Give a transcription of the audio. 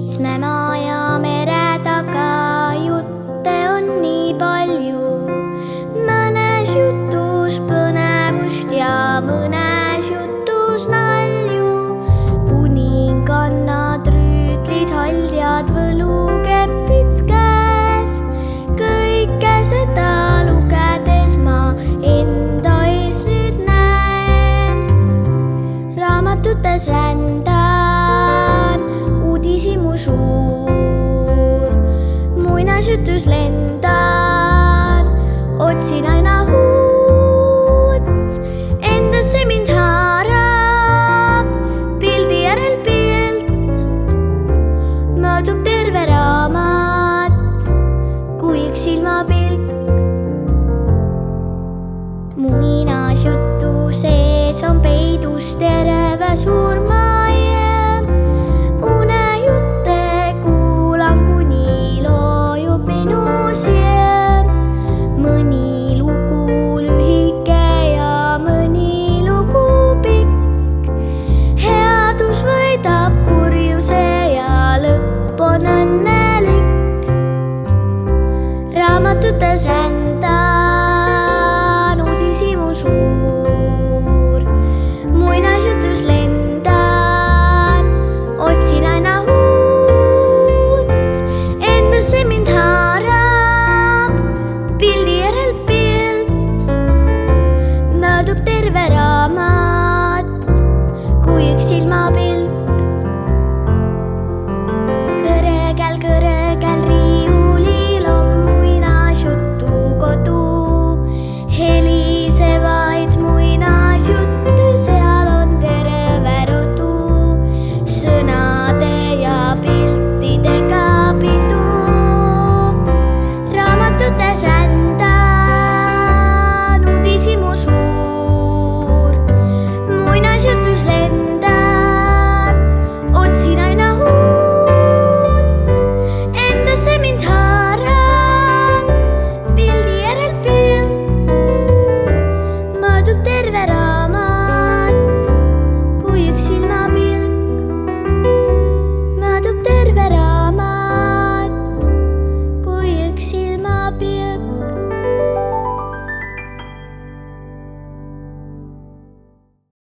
seitsme maa ja mere taga jutte on nii palju. Mõnes jutus põnevust ja mõnes jutus nalju. Kuningannad, rüütlid, haldjad, võlukepid käes. Kõike seda lugedes ma enda ees nüüd näen. Raamatutes rändan, uudishimu suur. Muinasjutus lendan, otsin aina uut. Endasse mind haarab pildi järel pilt. Möödub terve raamat kui üks silmapilk. Muinasjutu sees on peidus terve suur